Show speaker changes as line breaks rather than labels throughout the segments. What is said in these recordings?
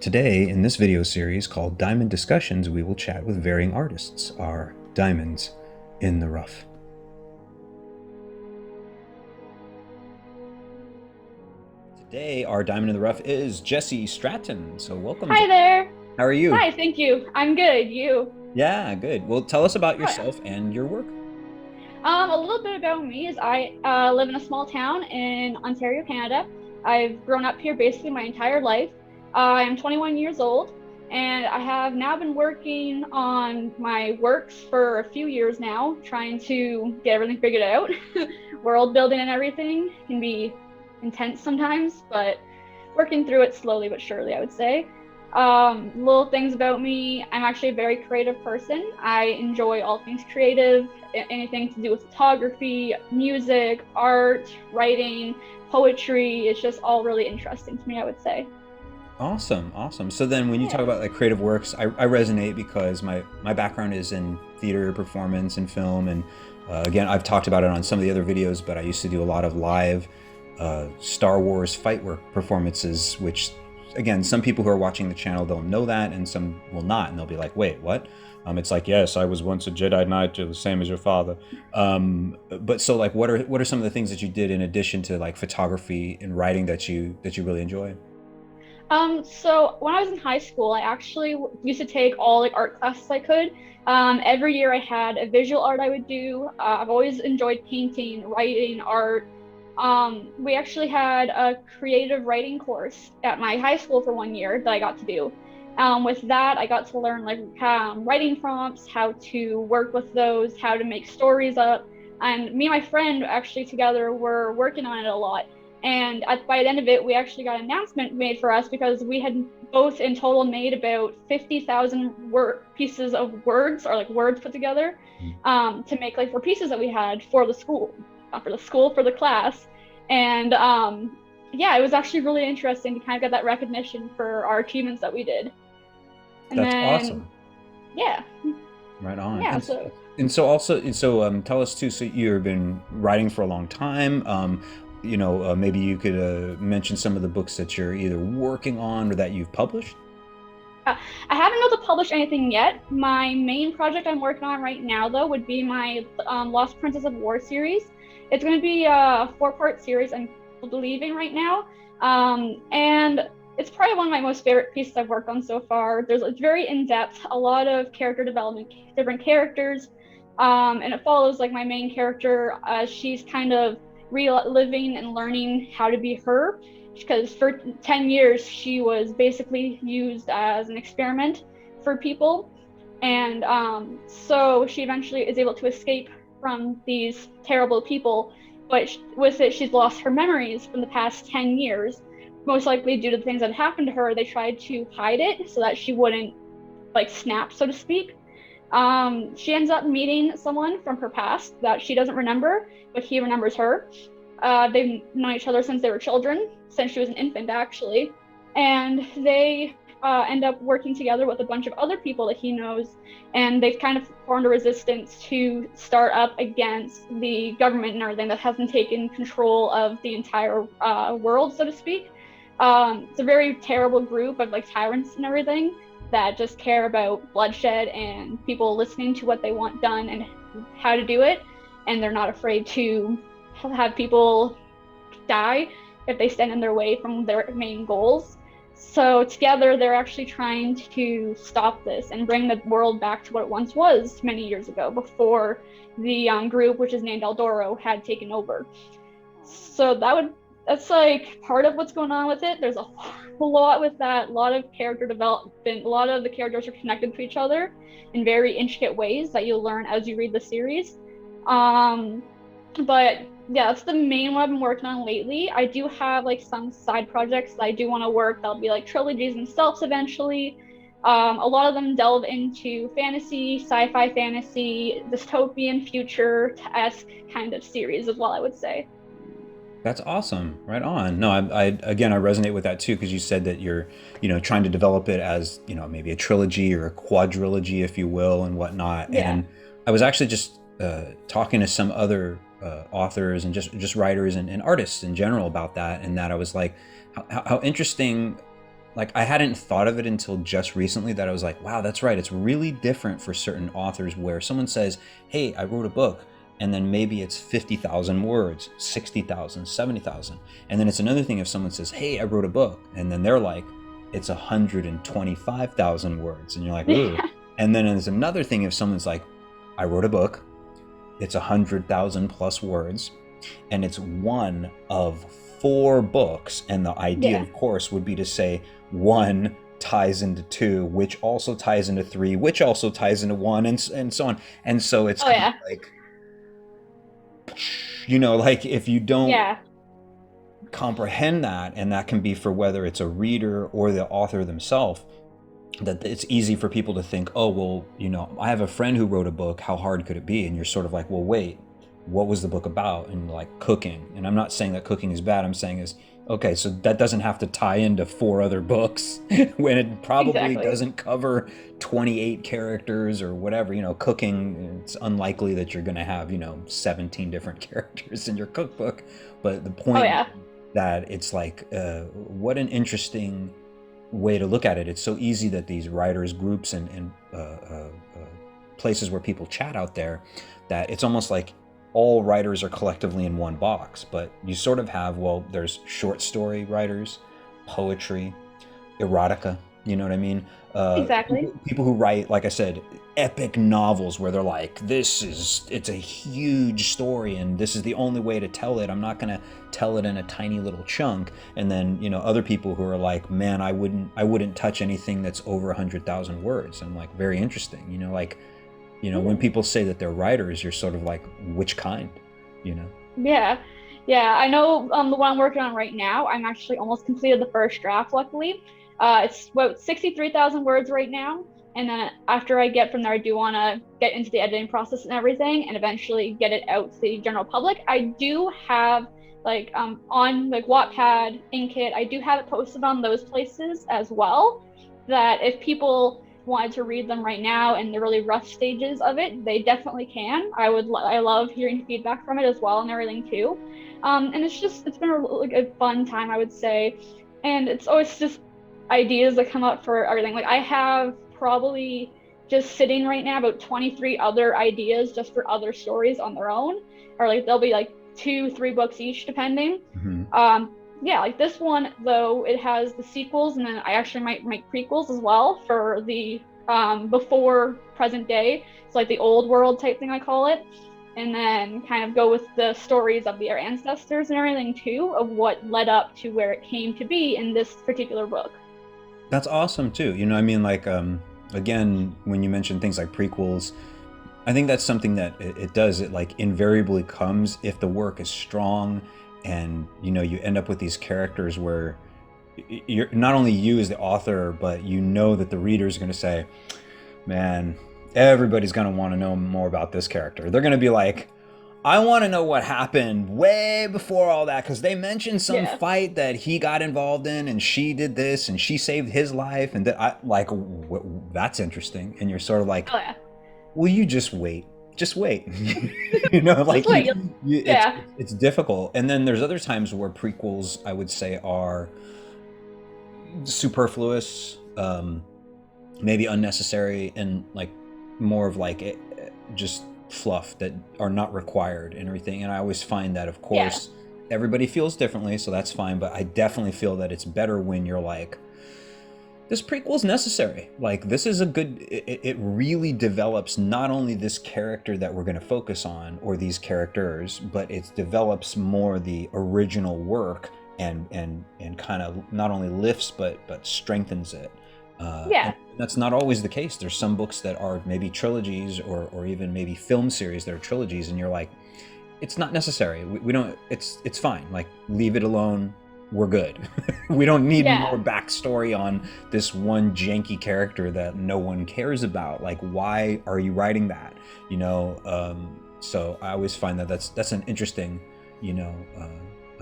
Today, in this video series called Diamond Discussions, we will chat with varying artists, our diamonds in the rough. Today, our diamond in the rough is Jessie Stratton. So welcome.
Hi there.
How are you?
Hi, thank you. I'm good. You?
Yeah, good. Well, tell us about
Oh, yeah.
yourself and your work.
A little bit about me is I live in a small town in Ontario, Canada. I've grown up here basically my entire life. I'm 21 years old, and I have now been working on my works for a few years now, trying to get everything figured out. World building and everything can be intense sometimes, but working through it slowly but surely, I would say. Little things about me, I'm actually a very creative person. I enjoy all things creative, anything to do with photography, music, art, writing, poetry. It's just all really interesting to me, I would say.
Awesome, awesome. So then when you talk
Yeah.
about like creative works, I resonate because my background is in theater, performance, and film. And again, I've talked about it on some of the other videos, but I used to do a lot of live Star Wars fight work performances, which again, some people who are watching the channel, they'll know that, and some will not, and they'll be like, wait, what? It's like, yes, I was once a Jedi Knight, the same as your father. But so like, what are some of the things that you did in addition to like photography and writing that you really enjoy?
So when I was in high school, I actually used to take all like art classes I could. Every year I had a visual art I would do. I've always enjoyed painting, writing, art. We actually had a creative writing course at my high school for 1 year that I got to do. With that, I got to learn like writing prompts, how to work with those, how to make stories up. And me and my friend actually together were working on it a lot. And by the end of it, we actually got an announcement made for us because we had both in total made about 50,000 pieces of words or like words put together to make like for pieces that we had for the school, not for the school, for the class. And yeah, it was actually really interesting to kind of get that recognition for our achievements that we did. And
That's
then,
awesome.
yeah,
Right on.
yeah.
And
So
tell us too. So you've been writing for a long time. Maybe you could mention some of the books that you're either working on or that you've published.
I haven't been able to publish anything yet. My main project I'm working on right now, though, would be my Lost Princess of War series. It's going to be a four-part series I'm believing right now. And it's probably one of my most favorite pieces I've worked on so far. It's very in-depth, a lot of character development, different characters. And it follows like my main character as she's kind of reliving and learning how to be her because for 10 years she was basically used as an experiment for people. And so she eventually is able to escape from these terrible people, but with it she's lost her memories from the past 10 years, most likely due to the things that happened to her. They tried to hide it so that she wouldn't like snap, so to speak. She ends up meeting someone from her past that she doesn't remember, but he remembers her. They've known each other since they were children, since she was an infant, actually. And they end up working together with a bunch of other people that he knows. And they've kind of formed a resistance to start up against the government and everything that hasn't taken control of the entire world, so to speak. It's a very terrible group of like tyrants and everything that just care about bloodshed and people listening to what they want done and how to do it. And they're not afraid to have people die if they stand in their way from their main goals. So together, they're actually trying to stop this and bring the world back to what it once was many years ago, before the group, which is named Eldoro, had taken over. So that's like part of what's going on with it. There's a whole lot with that, a lot of character development. A lot of the characters are connected to each other in very intricate ways that you'll learn as you read the series. But yeah, that's the main one I've been working on lately. I do have like some side projects that I do want to work. That'll be like trilogies themselves eventually. A lot of them delve into fantasy, sci-fi fantasy, dystopian future-esque kind of series as well, I would say.
That's awesome. Right on. No, I again, I resonate with that too, because you said that you're, trying to develop it as, maybe a trilogy or a quadrilogy, if you will, and whatnot.
Yeah.
And I was actually just talking to some other authors and just writers and artists in general about that, and that I was like, how interesting like I hadn't thought of it until just recently that I was like, wow, that's right. It's really different for certain authors where someone says, hey, I wrote a book, and then maybe it's 50,000 words, 60,000, 70,000. And then it's another thing if someone says, hey, I wrote a book, and then they're like, it's 125,000 words. And you're like, ooh.
Yeah.
And then there's another thing if someone's like, I wrote a book, it's 100,000 plus words, and it's one of 4 books. And the idea,
Yeah.
of course, would be to say 1 ties into 2, which also ties into 3, which also ties into 1, and so on. And so it's
Oh
kind
yeah.
of like, you know, like if you don't
Yeah.
comprehend that, and that can be for whether it's a reader or the author themselves, that it's easy for people to think, oh, well, you know, I have a friend who wrote a book, how hard could it be? And you're sort of like, well, wait, what was the book about? And like cooking. And I'm not saying that cooking is bad. I'm saying is, okay, so that doesn't have to tie into 4 other books when it probably
Exactly.
doesn't cover 28 characters or whatever. You know, cooking, it's unlikely that you're going to have, you know, 17 different characters in your cookbook. But the
Oh
point
yeah.
that it's like, what an interesting way to look at it. It's so easy that these writers groups and places where people chat out there, that it's almost like all writers are collectively in one box. But you sort of have, well, there's short story writers, poetry, erotica, you know what I mean?
Exactly.
People who write, like I said, epic novels where they're like, it's a huge story and this is the only way to tell it. I'm not going to tell it in a tiny little chunk. And then, you know, other people who are like, man, I wouldn't touch anything that's over 100,000 words. I'm like, very interesting. You know, like, you know, when people say that they're writers, you're sort of like, which kind, you know?
Yeah. Yeah, I know the one I'm working on right now, I'm actually almost completed the first draft, luckily. It's about 63,000 words right now. And then after I get from there, I do want to get into the editing process and everything and eventually get it out to the general public. I do have like on like Wattpad, Inkit, I do have it posted on those places as well. That if people wanted to read them right now in the really rough stages of it, they definitely can. I love hearing feedback from it as well and everything too. And it's been like a fun time, I would say. And it's always just ideas that come up for everything. Like I have probably just sitting right now about 23 other ideas just for other stories on their own, or like they'll be like 2, 3 books each depending.
Mm-hmm.
Yeah, like this one though, it has the sequels, and then I actually might make prequels as well for the before present day. It's like the old world type thing, I call it. And then kind of go with the stories of their ancestors and everything too, of what led up to where it came to be in this particular book.
That's awesome too. You know, I mean, like, again, when you mention things like prequels, I think that's something that it does. It like invariably comes if the work is strong, and you know, you end up with these characters where you're not only you as the author, but you know that the reader is going to say, man, everybody's going to want to know more about this character. They're going to be like, I want to know what happened way before all that, because they mentioned some
Yeah.
fight that he got involved in, and she did this, and she saved his life, and that I like that's interesting. And you're sort of like,
Oh yeah.
will you just wait? You know,
Just
like
wait. Yeah.
it's difficult. And then there's other times where prequels, I would say, are superfluous, maybe unnecessary, and like more of like just fluff that are not required and everything. And I always find that, of
Yeah.
course, everybody feels differently, so that's fine. But I definitely feel that it's better when you're like, this prequel is necessary. Like, this is a good, it really develops not only this character that we're going to focus on, or these characters, but it develops more the original work, and kind of not only lifts but strengthens it.
Yeah.
And that's not always the case. There's some books that are maybe trilogies, or even maybe film series that are trilogies, and you're like, it's not necessary. We don't. It's fine. Like, leave it alone. We're good. We don't need
Yeah.
more backstory on this one janky character that no one cares about. Like, why are you writing that? You know. So I always find that that's an interesting, you know,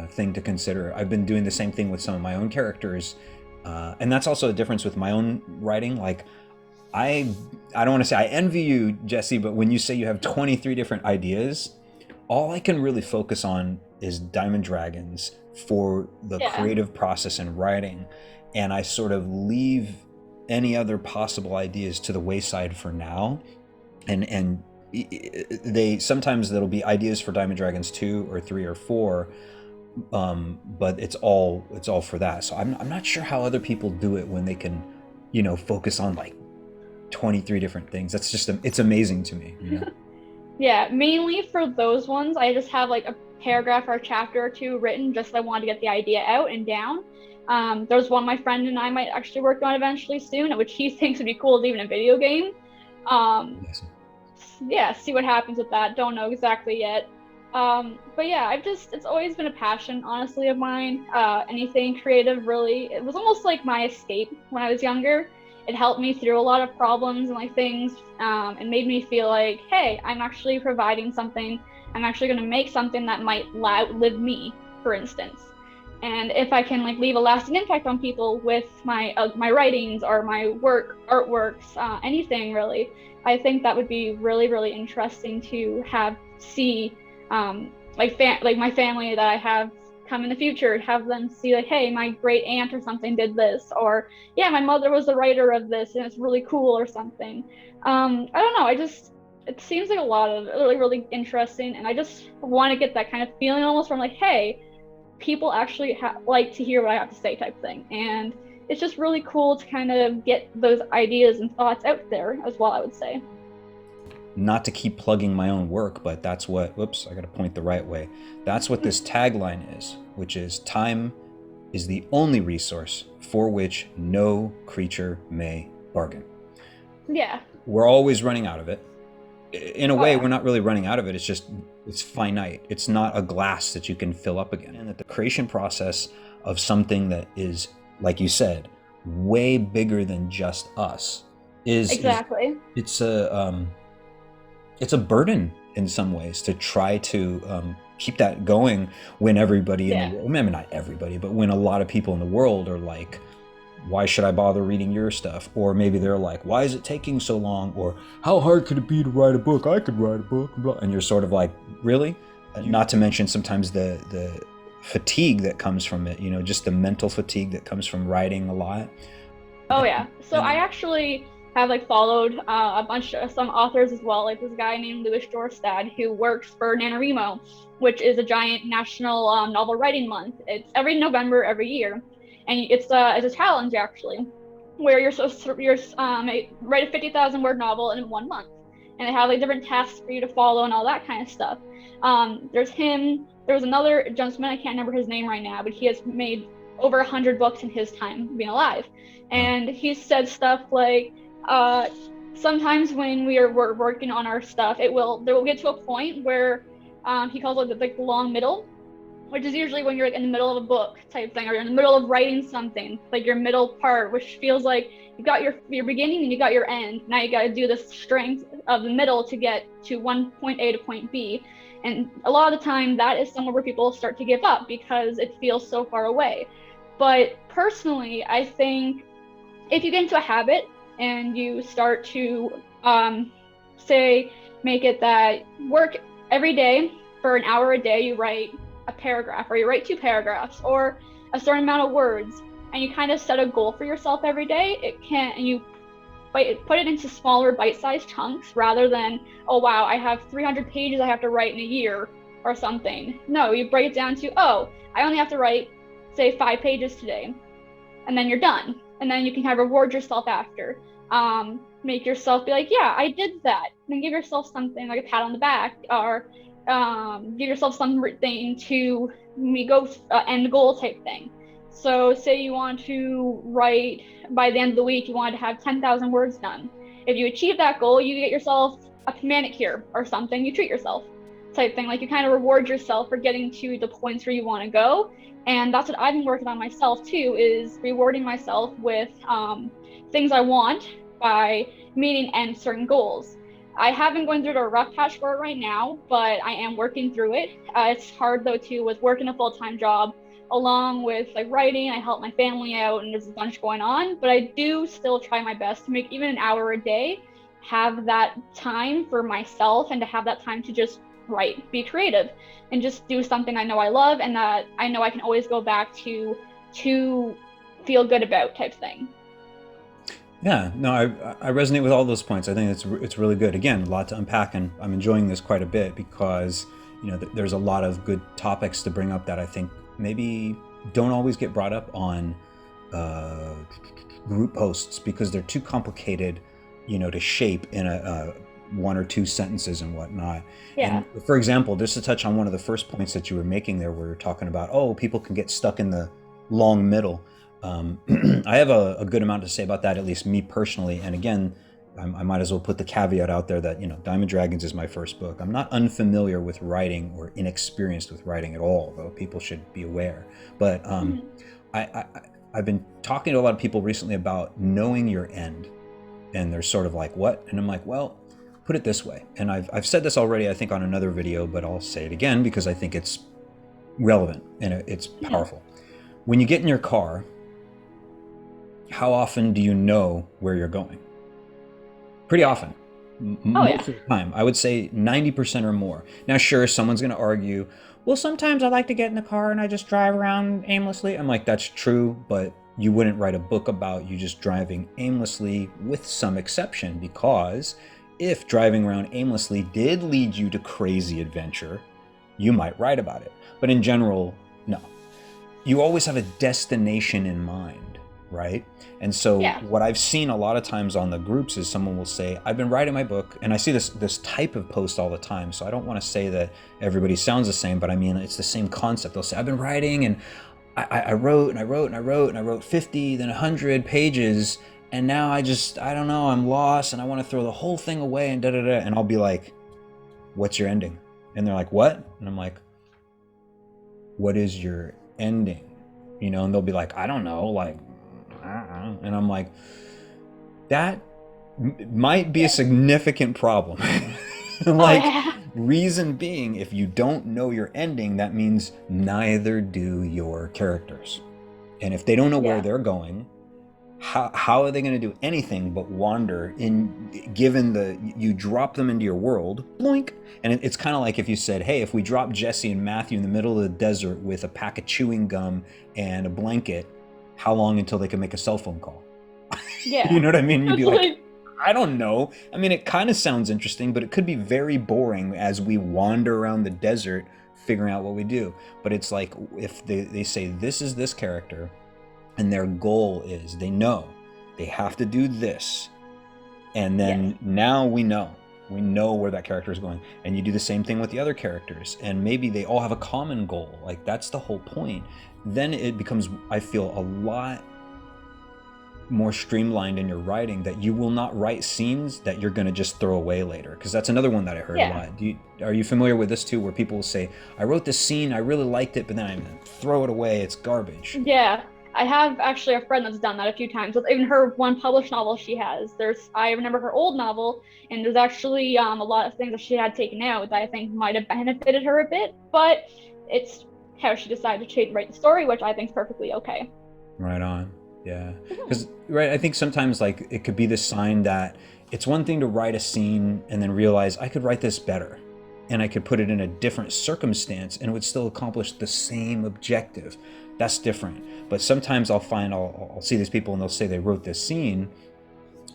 thing to consider. I've been doing the same thing with some of my own characters, and that's also a difference with my own writing. Like, I don't want to say I envy you, Jessie, but when you say you have 23 different ideas, all I can really focus on is Diamond Dragons for the
Yeah.
creative process and writing. and I sort of leave any other possible ideas to the wayside for now. And they sometimes there'll be ideas for Diamond Dragons 2 or 3 or 4, but it's all for that. So I'm not sure how other people do it when they can, focus on like 23 different things. That's just it's amazing to me.
Yeah, mainly for those ones, I just have like a paragraph or a chapter or two written just so I wanted to get the idea out and down. There's one my friend and I might actually work on eventually soon, which he thinks would be cool as even a video game.
Yes.
Yeah, see what happens with that. Don't know exactly yet. But yeah, it's always been a passion, honestly, of mine. Anything creative, really. It was almost like my escape when I was younger. It helped me through a lot of problems and like things, and made me feel like, hey, I'm actually providing something. I'm actually going to make something that might outlive me, for instance. And if I can like leave a lasting impact on people with my writings or my artworks, anything really, I think that would be really, really interesting to see, like my family that I have come in the future, have them see like, hey, my great aunt or something did this, or yeah, my mother was the writer of this and it's really cool or something. I don't know. It seems like a lot of really, really interesting, and I just want to get that kind of feeling almost from like, hey, people actually like to hear what I have to say type thing. And it's just really cool to kind of get those ideas and thoughts out there as well, I would say.
Not to keep plugging my own work, but that's what, whoops, I got to point the right way. That's what this tagline is, which is time is the only resource for which no creature may bargain.
Yeah.
We're always running out of it. In a way, we're not really running out of it. It's finite. It's not a glass that you can fill up again. And that the creation process of something that is, like you said, way bigger than just us
exactly.
It's a burden in some ways to try to keep that going when everybody in the world, maybe not everybody, but when a lot of people in the world are like, why should I bother reading your stuff? Or maybe they're like, why is it taking so long? Or how hard could it be to write a book? I could write a book. And you're sort of like, really? Not to mention sometimes the fatigue that comes from it, just the mental fatigue that comes from writing a lot.
Oh yeah. So I actually have like followed a bunch of some authors as well, like this guy named Louis Jorstad who works for Nanowrimo, which is a giant national novel writing month. It's every November every year. And it's a challenge actually, where you're supposed to write a 50,000 word novel in 1 month, and they have like different tasks for you to follow and all that kind of stuff. There's him. There's another gentleman, I can't remember his name right now, but he has made over 100 books in his time being alive, and he said stuff like, sometimes when we're working on our stuff, there will get to a point where he calls it like the long middle, which is usually when you're like in the middle of a book type thing, or you're in the middle of writing something, like your middle part, which feels like you got your beginning and you got your end. Now you got to do the strength of the middle to get to point A to point B. And a lot of the time that is somewhere where people start to give up because it feels so far away. But personally, I think if you get into a habit and you start to make it that work every day for an hour a day, you write a paragraph, or you write 2 paragraphs, or a certain amount of words, and you kind of set a goal for yourself every day, and you put it into smaller bite-sized chunks rather than, oh wow, I have 300 pages I have to write in a year or something. No, you break it down to, oh, I only have to write, say, 5 pages today, and then you're done. And then you can kind of reward yourself after. Make yourself be like, yeah, I did that. And then give yourself something like a pat on the back, or give yourself something to go end goal type thing. So say you want to write, by the end of the week, you want to have 10,000 words done. If you achieve that goal, you get yourself a manicure or something, you treat yourself type thing. Like you kind of reward yourself for getting to the points where you want to go. And that's what I've been working on myself too, is rewarding myself with things I want by meeting certain goals. I have been going through a rough patch for it right now, but I am working through it. It's hard though too, with working a full-time job along with like writing. I help my family out and there's a bunch going on, but I do still try my best to make even an hour a day, have that time for myself, and to have that time to just write, be creative, and just do something I know I love and that I know I can always go back to feel good about type thing.
Yeah, no, I resonate with all those points. I think it's really good. Again, a lot to unpack, and I'm enjoying this quite a bit because there's a lot of good topics to bring up that I think maybe don't always get brought up on group posts because they're too complicated, to shape in a one or two sentences and whatnot.
Yeah.
And for example, just to touch on one of the first points that you were making there, where you're talking about, oh, people can get stuck in the long middle. I have a good amount to say about that, at least me personally. And again, I might as well put the caveat out there that, Diamond Dragons is my first book. I'm not unfamiliar with writing or inexperienced with writing at all, though people should be aware. But I've been talking to a lot of people recently about knowing your end. And they're sort of like, what? And I'm like, well, put it this way. And I've said this already, I think, on another video, but I'll say it again because I think it's relevant and it's powerful. When you get in your car, how often do you know where you're going? Pretty often. Most of the time. I would say 90% or more. Now, sure, someone's going to argue, well, sometimes I like to get in the car and I just drive around aimlessly. I'm like, that's true, but you wouldn't write a book about you just driving aimlessly, with some exception, because if driving around aimlessly did lead you to crazy adventure, you might write about it. But in general, no. You always have a destination in mind, right? And so what I've seen a lot of times on the groups is someone will say, I've been writing my book, and I see this type of post all the time, so I don't want to say that everybody sounds the same, but I mean, it's the same concept. They'll say, I've been writing, and I wrote, and I wrote, and I wrote, and I wrote 50, then 100 pages, and now I don't know, I'm lost, and I want to throw the whole thing away, and da-da-da, and I'll be like, what's your ending? And they're like, what? And I'm like, what is your ending? And they'll be like, I don't know, like, and I'm like, that might be a significant problem. Reason being, if you don't know your ending, that means neither do your characters. And if they don't know where they're going, how are they going to do anything but wander given you drop them into your world, bloink. And it's kind of like if you said, hey, if we drop Jessie and Matthew in the middle of the desert with a pack of chewing gum and a blanket, how long until they can make a cell phone call?
Yeah.
You know what I mean? You'd be like, I don't know. I mean, it kind of sounds interesting, but it could be very boring as we wander around the desert figuring out what we do. But it's like if they say this is this character and their goal is they know they have to do this. And then now we know where that character is going. And you do the same thing with the other characters. And maybe they all have a common goal. Like that's the whole point. Then it becomes, I feel, a lot more streamlined in your writing, that you will not write scenes that you're going to just throw away later. Because that's another one that I heard a lot. Are you familiar with this too, where people will say, I wrote this scene, I really liked it, but then I'm going to throw it away, it's garbage.
Yeah. I have actually a friend that's done that a few times with even her one published novel she has. I remember her old novel, and there's actually a lot of things that she had taken out that I think might have benefited her a bit, but it's how she decided to write the story, which I think is perfectly okay.
Right on. Yeah. Because I think sometimes like it could be the sign that it's one thing to write a scene and then realize I could write this better and I could put it in a different circumstance and it would still accomplish the same objective. That's different. But sometimes I'll find I'll see these people and they'll say they wrote this scene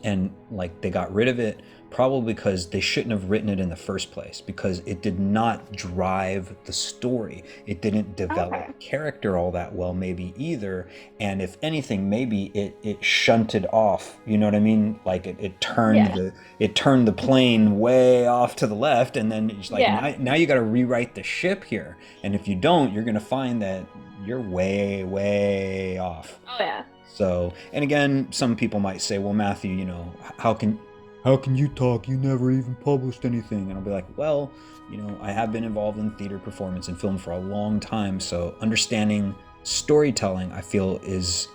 and like they got rid of it probably because they shouldn't have written it in the first place, because it did not drive the story. It didn't develop character all that well maybe either. And if anything, maybe it shunted off, you know what I mean? Like it turned the plane way off to the left, and then it's like now you got to rewrite the ship here. And if you don't, you're going to find that you're way off.
Oh yeah.
So, and again, some people might say, well, Matthew, how can you talk? You never even published anything. And I'll be like, well, I have been involved in theater, performance, and film for a long time. So understanding storytelling, I feel, is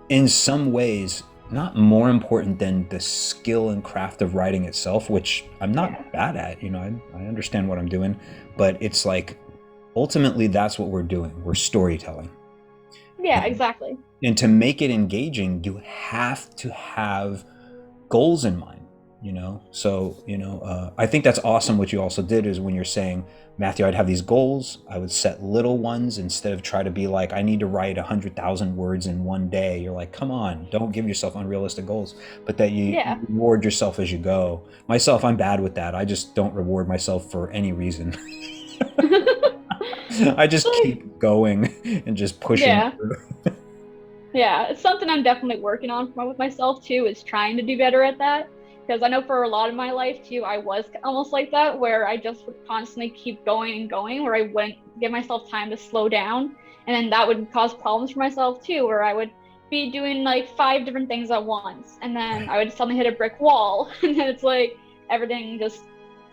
in some ways not more important than the skill and craft of writing itself, which I'm not bad at. I understand what I'm doing, but it's like, ultimately, that's what we're doing. We're storytelling.
Yeah, exactly.
And to make it engaging, you have to have goals in mind. So I think that's awesome. What you also did is when you're saying, Matthew, I'd have these goals, I would set little ones instead of try to be like, I need to write 100,000 words in one day. You're like, come on, don't give yourself unrealistic goals, but that you
Yeah.
reward yourself as you go. Myself, I'm bad with that. I just don't reward myself for any reason. I just
Like,
keep going and just pushing
yeah.
through.
Yeah, it's something I'm definitely working on with myself too, is trying to do better at that. Because I know for a lot of my life too, I was almost like that, where I just would constantly keep going and going, where I wouldn't give myself time to slow down. And then that would cause problems for myself too, where I would be doing like five different things at once. And then
Right.
I would suddenly hit a brick wall. And then it's like everything just,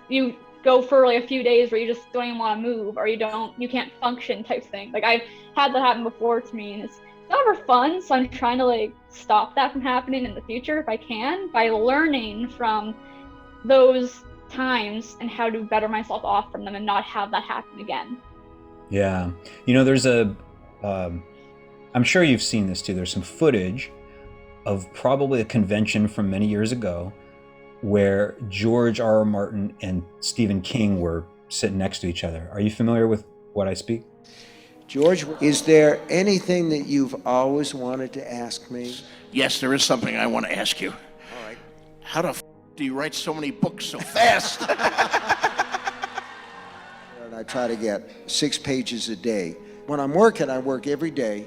you go for like a few days where you just don't even want to move, or you can't function type thing. Like I've had that happen before to me, and it's never fun. So I'm trying to like stop that from happening in the future if I can, by learning from those times and how to better myself off from them and not have that happen again.
Yeah. There's um, I'm sure you've seen this too. There's some footage of probably a convention from many years ago where George R. R. Martin and Stephen King were sitting next to each other. Are you familiar with what I speak?
George, is there anything that you've always wanted to ask me?
Yes, there is something I want to ask you.
All right.
How the do you write so many books so fast?
And I try to get 6 pages a day. When I'm working, I work every day,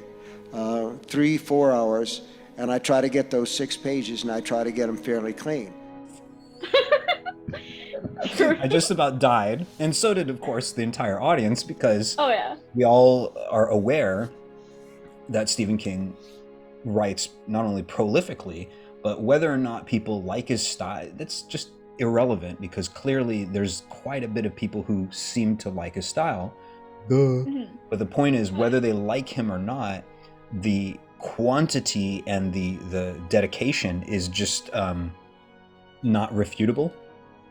3-4 hours, and I try to get those 6 pages, and I try to get them fairly clean.
I just about died, and so did, of course, the entire audience, because
Oh yeah.
we all are aware that Stephen King writes not only prolifically, but whether or not people like his style, that's just irrelevant, because clearly there's quite a bit of people who seem to like his style. Duh.
Mhm.
But the point is, whether they like him or not, the quantity and the dedication is just not refutable,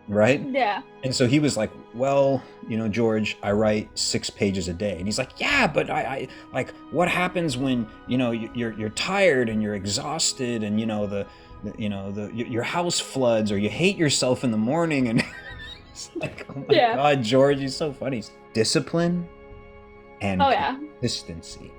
right?
Yeah.
And so he was like, well, George, I write 6 pages a day. And he's like, yeah, but I like, what happens when, you're tired and you're exhausted, and, your house floods, or you hate yourself in the morning. And it's like, oh my
Yeah.
God, George, you're so funny. Discipline and
Oh yeah.
consistency.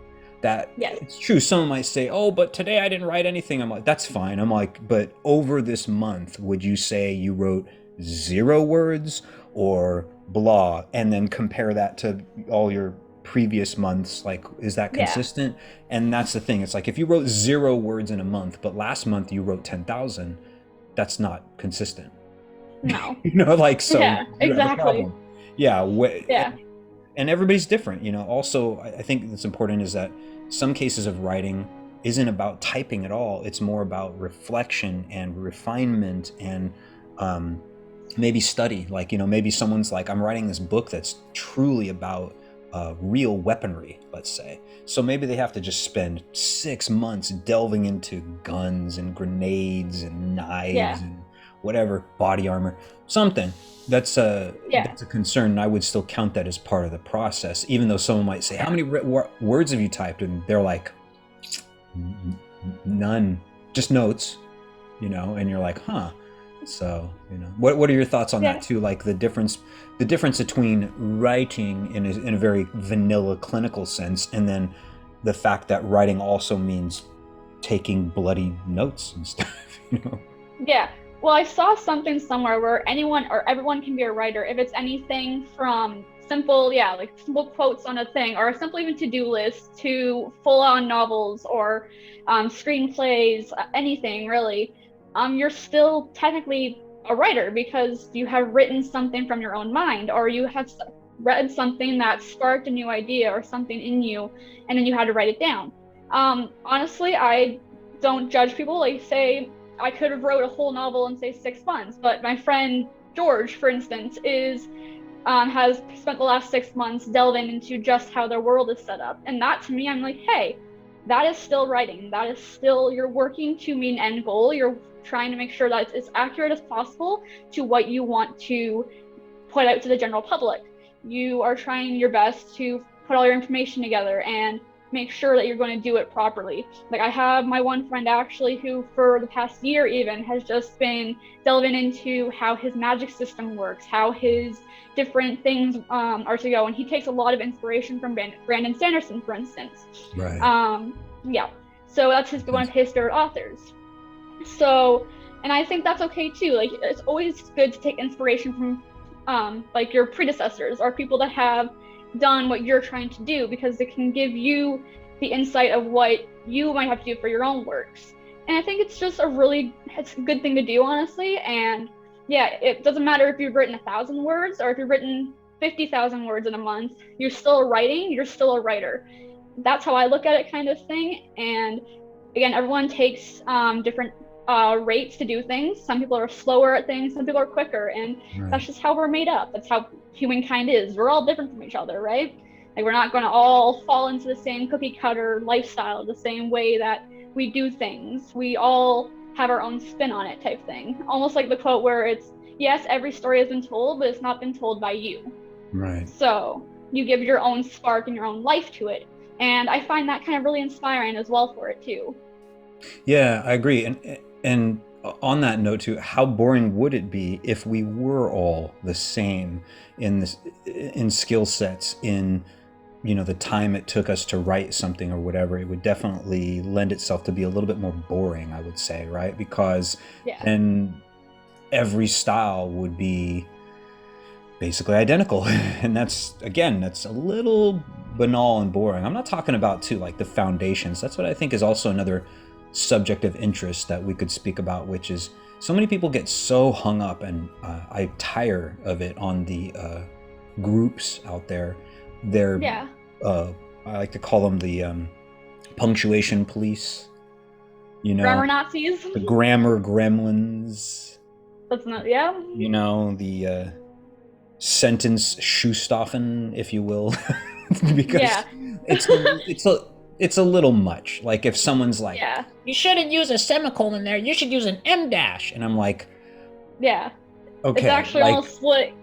That
Yes.
it's true. Someone might say, oh, but today I didn't write anything. I'm like, that's fine. I'm like, but over this month, would you say you wrote 0 words or blah, and then compare that to all your previous months? Like, is that
Yeah.
consistent? And that's the thing. It's like, if you wrote 0 words in a month, but last month you wrote 10,000, that's not consistent.
No.
Like, so
Yeah,
you have a
exactly.
problem. Yeah.
Yeah.
And everybody's different. Also, I think that's important, is that some cases of writing isn't about typing at all. It's more about reflection and refinement and maybe study. Like, maybe someone's like, I'm writing this book that's truly about real weaponry, let's say. So maybe they have to just spend 6 months delving into guns and grenades and knives
Yeah.
and whatever, body armor, something. That's a concern, and I would still count that as part of the process, even though someone might say, how many words have you typed? And they're like, none, just notes, and you're like, huh. So, what are your thoughts on that too? Like the difference between writing in a very vanilla clinical sense, and then the fact that writing also means taking bloody notes and stuff,
Yeah. Well, I saw something somewhere where anyone or everyone can be a writer if it's anything from simple, like simple quotes on a thing, or a simple even to-do list, to full-on novels or screenplays, anything really. You're still technically a writer because you have written something from your own mind, or you have read something that sparked a new idea or something in you, and then you had to write it down. Honestly, I don't judge people. Like, say, I could have wrote a whole novel in, say, 6 months, but my friend George, for instance, has spent the last 6 months delving into just how their world is set up. And that, to me, I'm like, hey, that is still writing. That is still, you're working to meet an end goal. You're trying to make sure that it's as accurate as possible to what you want to put out to the general public. You are trying your best to put all your information together and make sure that you're going to do it properly. Like I have my one friend actually who for the past year even has just been delving into how his magic system works, how his different things are to go, and he takes a lot of inspiration from Brandon Sanderson, for instance.
Right.
Yeah, so that's one of his favorite authors. So, and I think that's okay too. Like it's always good to take inspiration from like your predecessors or people that have done what you're trying to do, because it can give you the insight of what you might have to do for your own works. And I think it's just it's a good thing to do, honestly. And yeah, it doesn't matter if you've written 1,000 words or if you've written 50,000 words in a month, you're still writing, you're still a writer. That's how I look at it, kind of thing. And again, everyone takes different rates to do things. Some people are slower at things, some people are quicker, and that's just how we're made up. That's how humankind is. We're all different from each other, right? Like we're not going to all fall into the same cookie cutter lifestyle the same way that we do things. We all have our own spin on it, type thing. Almost like the quote where it's, yes, every story has been told, but it's not been told by you.
Right.
So you give your own spark and your own life to it. And I find that kind of really inspiring as well for it too.
Yeah, I agree. And on that note too, how boring would it be if we were all the same in skill sets, in the time it took us to write something or whatever? It would definitely lend itself to be a little bit more boring, I would say, right? Because then every style would be basically identical. And that's a little banal and boring. I'm not talking about too like the foundations. That's what I think is also another subject of interest that we could speak about, which is so many people get so hung up, and I tire of it, on the groups out there. They're I like to call them the punctuation police,
grammar Nazis,
the grammar gremlins.
That's not
the sentence Schustoffen, if you will. Because it's a little much. Like if someone's like, you shouldn't use a semicolon there, you should use an M dash. And I'm like, okay.
It's actually almost split.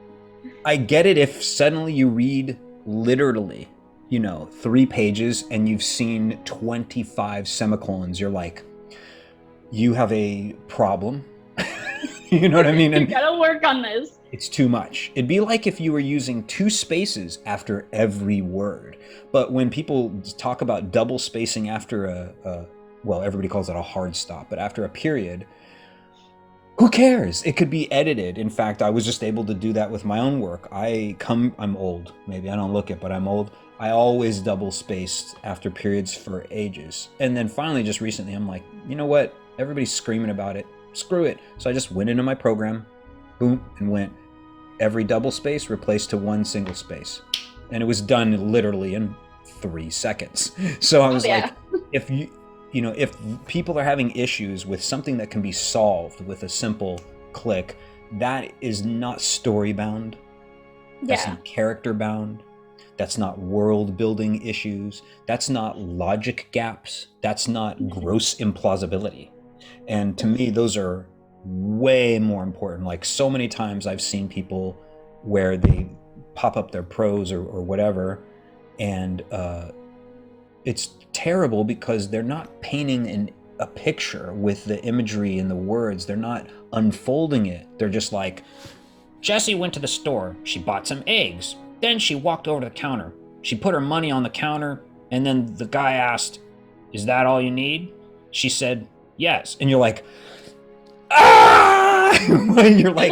I get it if suddenly you read literally, 3 pages and you've seen 25 semicolons. You're like, you have a problem. You know what I mean? And
you gotta work on this.
It's too much. It'd be like if you were using 2 spaces after every word. But when people talk about double spacing after well, everybody calls it a hard stop, but after a period, who cares? It could be edited. In fact, I was just able to do that with my own work. I'm old. Maybe I don't look it, but I'm old. I always double spaced after periods for ages. And then finally, just recently, I'm like, you know what? Everybody's screaming about it. Screw it. So I just went into my program, boom, and went every double space replaced to 1 single space. And it was done literally in 3 seconds. So I was like, if people are having issues with something that can be solved with a simple click, that is not story bound. That's not character bound. That's not world building issues. That's not logic gaps. That's not gross implausibility. And to me, those are way more important. Like so many times I've seen people where they pop up their prose or whatever, and it's terrible because they're not painting a picture with the imagery and the words. They're not unfolding it. They're just like, Jessie went to the store. She bought some eggs. Then she walked over to the counter. She put her money on the counter, and then the guy asked, "Is that all you need?" She said, "Yes." And you're like, ah! You're like,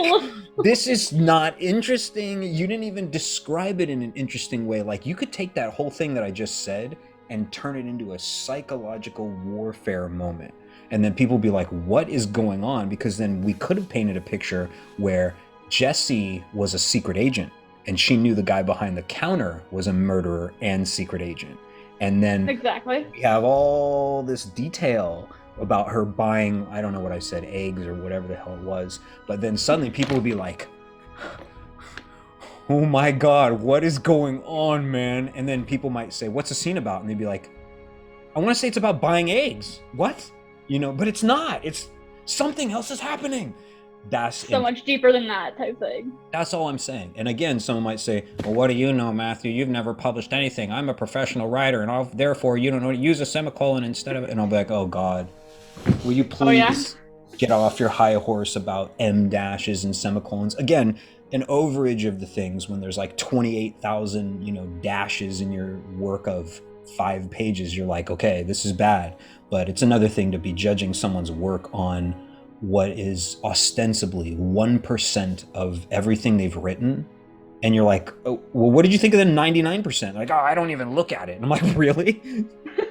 this is not interesting. You didn't even describe it in an interesting way. Like you could take that whole thing that I just said and turn it into a psychological warfare moment. And then people be like, what is going on? Because then we could have painted a picture where Jessie was a secret agent and she knew the guy behind the counter was a murderer and secret agent. And then we have all this detail about her buying, I don't know what I said, eggs or whatever the hell it was. But then suddenly people would be like, oh my God, what is going on, man? And then people might say, what's the scene about? And they'd be like, I want to say it's about buying eggs. What? But it's not. It's something else is happening. That's
so much deeper than that type thing.
That's all I'm saying. And again, someone might say, well, what do you know, Matthew? You've never published anything. I'm a professional writer, and therefore you don't know to use a semicolon instead of it. And I'll be like, oh God, will you please get off your high horse about M dashes and semicolons? Again, an overage of the things when there's like 28,000, dashes in your work of 5 pages. You're like, okay, this is bad. But it's another thing to be judging someone's work on what is ostensibly 1% of everything they've written. And you're like, oh, well, what did you think of the 99%? Like, oh, I don't even look at it. And I'm like, really?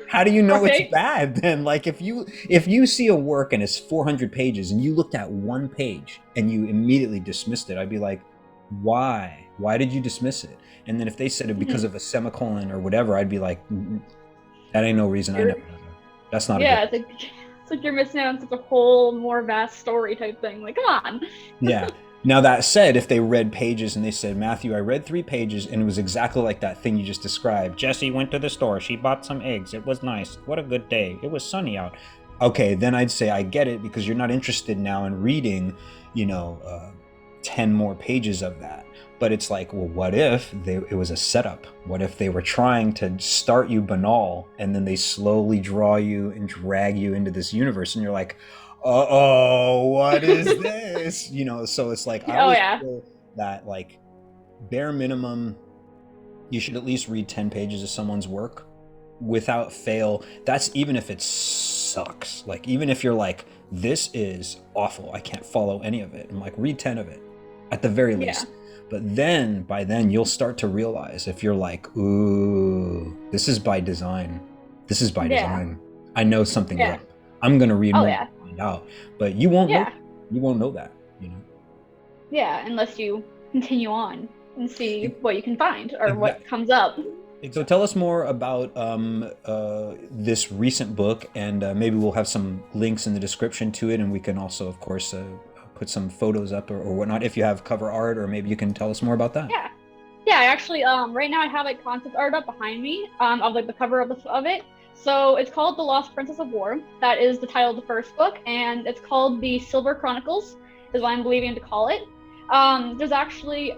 How do you know it's bad then? Like, if you see a work and it's 400 pages and you looked at 1 page and you immediately dismissed it, I'd be like, why? Why did you dismiss it? And then if they said it because of a semicolon or whatever, I'd be like, that ain't no reason. I never know that. That's not a good...
It's like you're missing out on such a whole more vast story type thing. Like, come on.
Yeah. Now that said, if they read pages and they said, Matthew, I read 3 pages and it was exactly like that thing you just described. Jessie went to the store. She bought some eggs. It was nice. What a good day. It was sunny out. Okay, then I'd say I get it because you're not interested now in reading, 10 more pages of that. But it's like, well, what if it was a setup? What if they were trying to start you banal and then they slowly draw you and drag you into this universe and you're like, uh-oh, what is this? So it's like, I always feel that, like, bare minimum, you should at least read 10 pages of someone's work without fail. That's even if it sucks. Like, even if you're like, this is awful, I can't follow any of it. I'm like, read 10 of it at the very least. But then, by then, you'll start to realize if you're like, ooh, this is by design. This is by design. I know something's up. I'm going to read more to find out. But you won't know. You won't know that,
Yeah, unless you continue on and see what you can find or what comes up.
So tell us more about this recent book, and maybe we'll have some links in the description to it, and we can also, of course, put some photos up or whatnot if you have cover art, or maybe you can tell us more about that.
Yeah, actually, right now I have like concept art up behind me of like the cover of it. So it's called The Lost Princess of War. That is the title of the first book, and it's called The Silver Chronicles, is what I'm believing to call it. There's actually,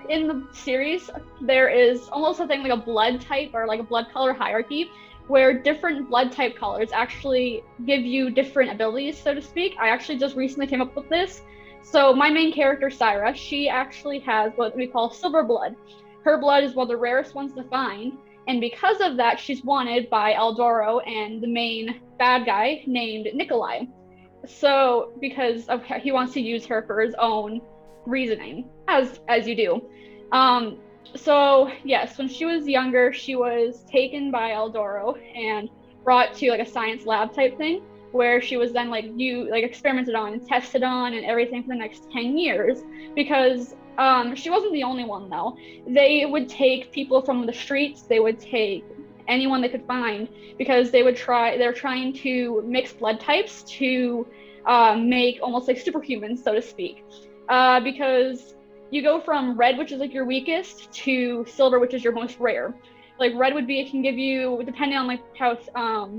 in the series, there is almost something like a blood type or like a blood color hierarchy, where different blood type colors actually give you different abilities, so to speak. I actually just recently came up with this. So my main character, Syra, she actually has what we call silver blood. Her blood is one of the rarest ones to find, and because of that, she's wanted by Eldoro and the main bad guy named Nikolai. So because of he wants to use her for his own reasoning, as you do. So yes, when she was younger, she was taken by Eldoro and brought to like a science lab type thing, where she was then experimented on and tested on and everything for the next 10 years. Because she wasn't the only one though. They would take people from the streets, they would take anyone they could find, because they're trying to mix blood types to make almost like superhumans, so to speak. Because you go from red, which is like your weakest, to silver, which is your most rare. Like red would be, it can give you, depending on like how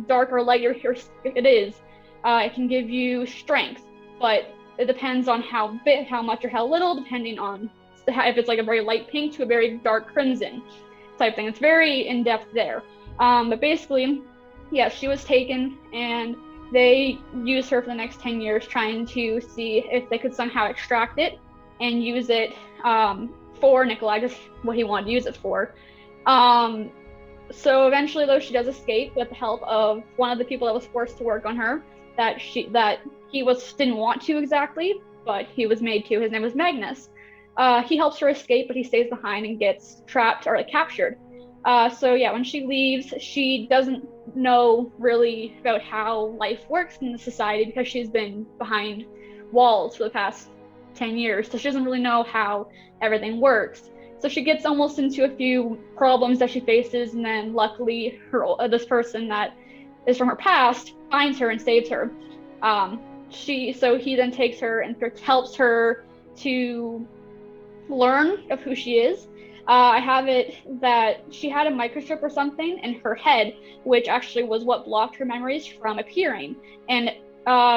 dark or light it is, it can give you strength, but it depends on how much or how little, depending on if it's like a very light pink to a very dark crimson type thing. It's very in depth there. But basically, yeah, she was taken and they used her for the next 10 years trying to see if they could somehow extract it and use it for Nikolai, just what he wanted to use it for. So eventually, though, she does escape with the help of one of the people that was forced to work on her, that he didn't want to exactly, but he was made to. His name was Magnus. He helps her escape, but he stays behind and gets trapped or like captured. So yeah, when she leaves, she doesn't know really about how life works in the society because she's been behind walls for the past 10 years. So she doesn't really know how everything works. So she gets almost into a few problems that she faces, and then luckily this person that is from her past finds her and saves her. So he then takes her and helps her to learn of who she is. I have it that she had a microchip or something in her head, which actually was what blocked her memories from appearing. And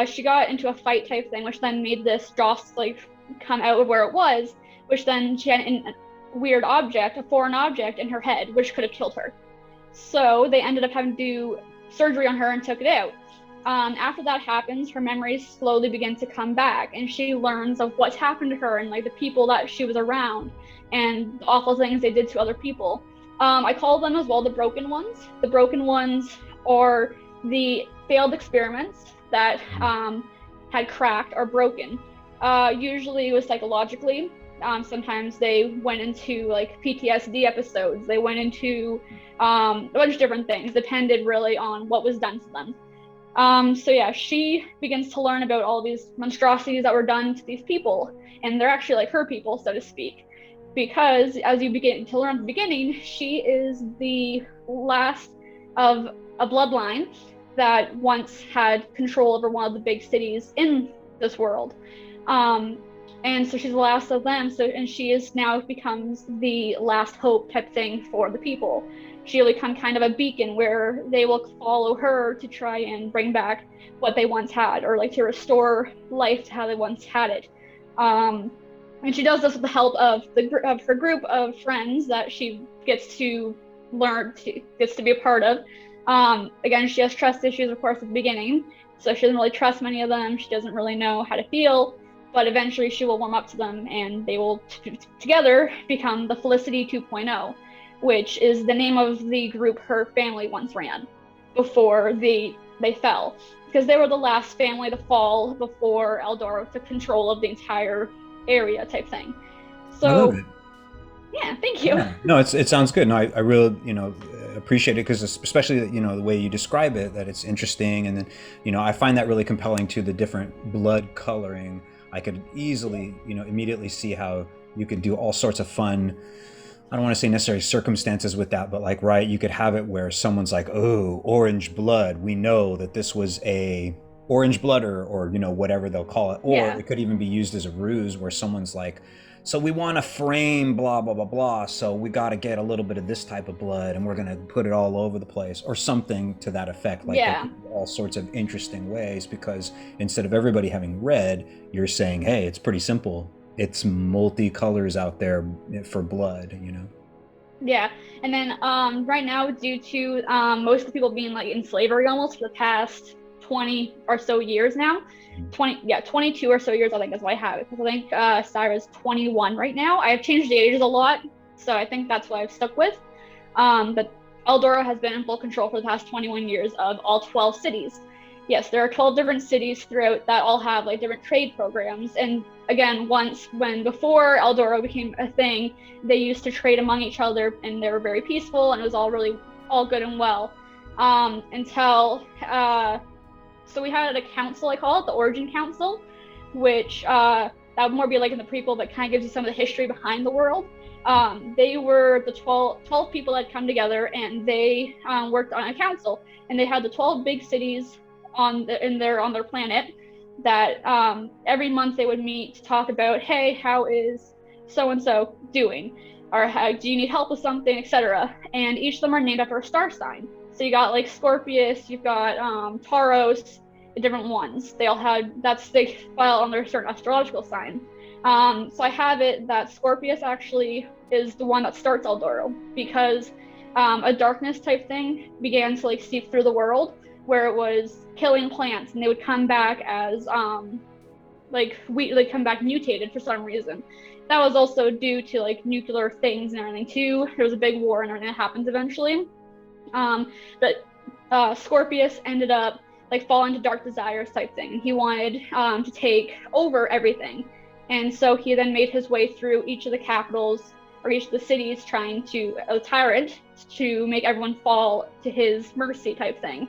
she got into a fight type thing, which then made this dross like come out of where it was, which then she had a weird object, a foreign object in her head, which could have killed her. So they ended up having to do surgery on her and took it out. After that happens, her memories slowly begin to come back, and she learns of what's happened to her and like the people that she was around and the awful things they did to other people. I call them as well the broken ones. The broken ones are the failed experiments that had cracked or broken. Usually it was psychologically. Sometimes they went into like PTSD episodes. They went into a bunch of different things, depended really on what was done to them. So yeah, she begins to learn about all these monstrosities that were done to these people, and they're actually like her people, so to speak, because as you begin to learn at the beginning, she is the last of a bloodline that once had control over one of the big cities in this world. And so she's the last of them, and she is now becomes the last hope type thing for the people. She'll become kind of a beacon where they will follow her to try and bring back what they once had, or like to restore life to how they once had it. And she does this with the help of her group of friends that she gets to gets to be a part of. Again, she has trust issues, of course, at the beginning, so she doesn't really trust many of them. She doesn't really know how to feel, but eventually she will warm up to them, and they will together become the Felicity 2.0, which is the name of the group her family once ran before they fell, because they were the last family to fall before Eldora took control of the entire area type thing. So,
I love it.
Yeah, thank you.
Yeah. No, it sounds good. No, I really, appreciate it, because especially, the way you describe it, that it's interesting. And then, I find that really compelling to the different blood coloring. I could easily, immediately see how you could do all sorts of fun, I don't want to say necessarily circumstances with that, but like, right, you could have it where someone's like, oh, orange blood. We know that this was a orange blood or whatever they'll call it. Or
Yeah.
It could even be used as a ruse where someone's like, so we want to frame blah, blah, blah, blah. So we got to get a little bit of this type of blood and we're going to put it all over the place, or something to that effect. Like all sorts of interesting ways, because instead of everybody having red, you're saying, hey, it's pretty simple. It's multicolors out there for blood,
Yeah, and then right now, due to most of the people being like in slavery almost for the past 20 or so years now, 22 or so years, I think is what I have it, because I think Sarah's 21 right now. I have changed the ages a lot, so I think that's what I've stuck with. But Eldora has been in full control for the past 21 years of all 12 cities. Yes, there are 12 different cities throughout that all have like different trade programs. And again, before Eldora became a thing, they used to trade among each other, and they were very peaceful, and it was all good and well. Until so we had a council, I call it the Origin Council, which that would more be like in the prequel, but kind of gives you some of the history behind the world. They were the 12 people that had come together, and they worked on a council, and they had the 12 big cities on their planet that every month they would meet to talk about, hey, how is so and so doing, or how do you need help with something, etc. And each of them are named after a star sign. So you got like Scorpius, you've got Tauros, the different ones. They all had they file under a certain astrological sign. So I have it that Scorpius actually is the one that starts Eldora, because a darkness type thing began to like seep through the world, where it was killing plants, and they would come back as come back mutated for some reason. That was also due to like nuclear things and everything too. There was a big war and everything that happens eventually. But Scorpius ended up like falling to dark desires type thing. He wanted to take over everything, and so he then made his way through each of the capitals or each of the cities, trying to a tyrant to make everyone fall to his mercy type thing.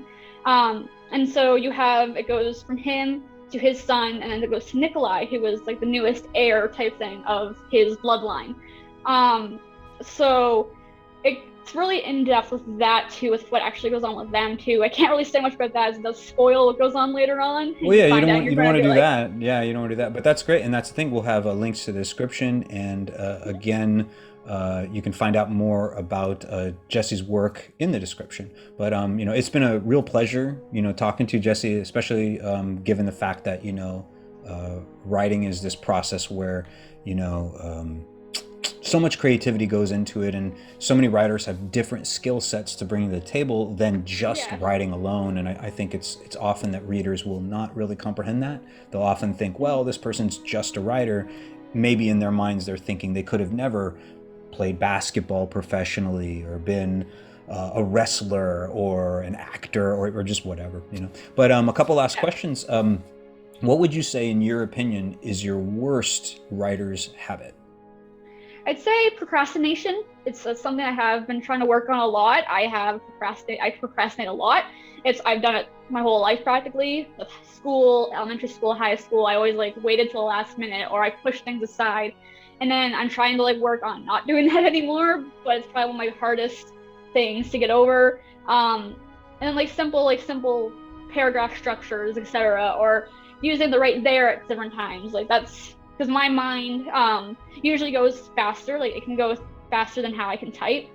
And so it goes from him to his son, and then it goes to Nikolai, who was like the newest heir type thing of his bloodline. So it's really in depth with that too, with what actually goes on with them too. I can't really say much about that, as it does spoil what goes on later on.
Well, yeah, you don't want to do that. Yeah, you don't want to do that. But that's great, and that's the thing. We'll have links to the description, and again, You can find out more about Jessie's work in the description. But it's been a real pleasure, talking to Jessie, especially given the fact that writing is this process where so much creativity goes into it, and so many writers have different skill sets to bring to the table than just writing alone. And I think it's often that readers will not really comprehend that. They'll often think, well, this person's just a writer. Maybe in their minds they're thinking they could have never played basketball professionally or been a wrestler or an actor or just whatever, But a couple last questions. What would you say, in your opinion, is your worst writer's habit?
I'd say procrastination. It's something I have been trying to work on a lot. I procrastinate a lot. I've done it my whole life practically. With school, elementary school, high school, I always waited till the last minute, or I push things aside. And then I'm trying to work on not doing that anymore, but it's probably one of my hardest things to get over. And then simple paragraph structures, etc., or using the right there at different times. That's because my mind usually goes faster. It can go faster than how I can type.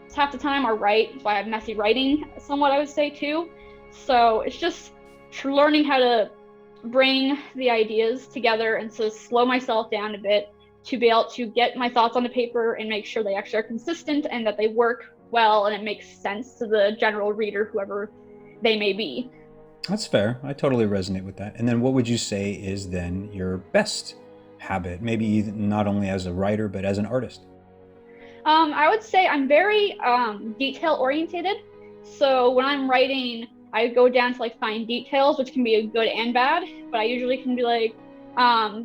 So half the time I write, so I have messy writing somewhat, I would say, too. So it's just learning how to bring the ideas together and so slow myself down a bit to be able to get my thoughts on the paper and make sure they actually are consistent and that they work well and it makes sense to the general reader, whoever they may be.
That's fair. I totally resonate with that. And then what would you say is then your best habit, maybe not only as a writer, but as an artist?
I would say I'm very detail orientated. So when I'm writing, I go down to fine details, which can be good and bad, but I usually can be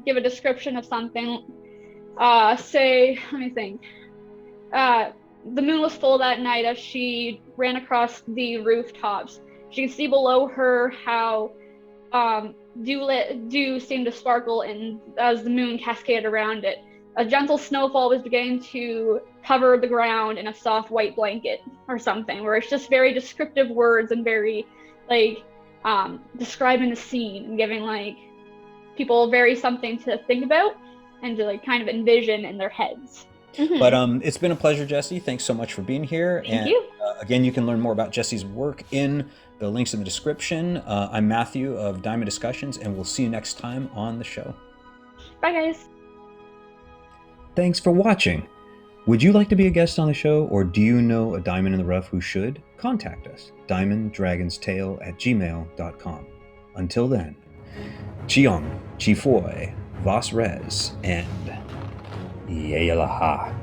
give a description of something. Say, let me think. The moon was full that night as she ran across the rooftops. She could see below her how dew seemed to sparkle as the moon cascaded around it. A gentle snowfall was beginning to cover the ground in a soft white blanket or something, where it's just very descriptive words and very describing the scene and giving people very something to think about and to kind of envision in their heads. Mm-hmm.
But it's been a pleasure, Jessie. Thanks so much for being here.
Thank you.
Again, you can learn more about Jessie's work in the links in the description. I'm Matthew of Diamond Discussions, and we'll see you next time on the show.
Bye, guys.
Thanks for watching. Would you like to be a guest on the show, or do you know a diamond in the rough who should? Contact us, DiamondDragonsTale@gmail.com. Until then, Chiong, Chifoy, Vas Res, and Yayalaha.